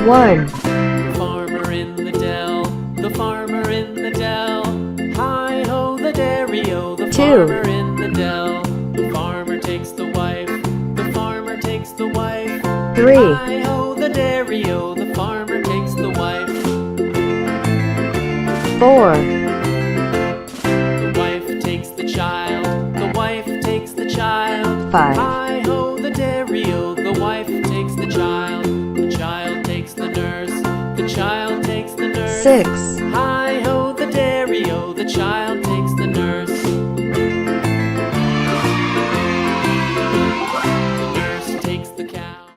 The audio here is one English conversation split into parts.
One. The farmer in the dell, the farmer in the dell. Hi-ho the dairy-o, the Two. farmer in the dell. The farmer takes the wife, the farmer takes the wife. Three. Hi-ho the dairy-o, the farmer takes the wife. Four. The wife takes the child, the wife takes the child. Five. Hi-ho the dairy-o, the wife takes the child. The child takes the nurse, the child takes the nurse. Six. Hi-ho the dairy-o, the child takes the nurse. The nurse takes the cow,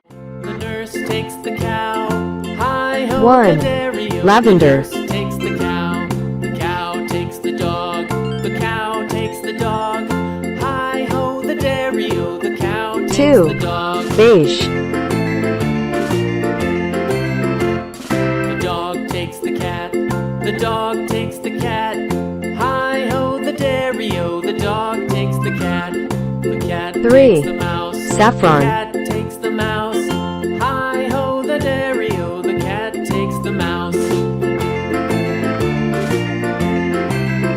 the nurse takes the cow. Hi-ho One. the dairy-o, Lavender. the nurse takes the cow. The cow takes the dog, the cow takes the dog. Hi-ho the dairy-o, the cow takes Two. the dog. Beige. The dog takes the cat, the dog takes the cat. Hi-ho the dairy-o, the dog takes the cat. The cat Three. takes the mouse, Saffron. the cat takes the mouse. Hi-ho the dairy-o, the cat takes the mouse.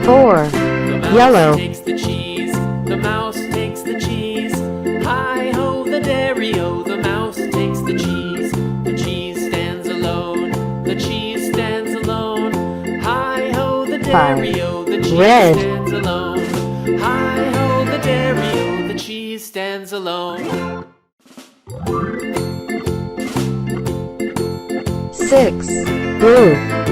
Four. The mouse Yellow. takes the cheese, the mouse takes the cheese. Hi-ho the dairy-o, the mouse takes the cheese. The cheese stands alone, the cheese stands alone. Hi-ho the dairy-o, the cheese Red. stands alone. Hi-ho the dairy-o, the cheese stands alone. Six. Blue.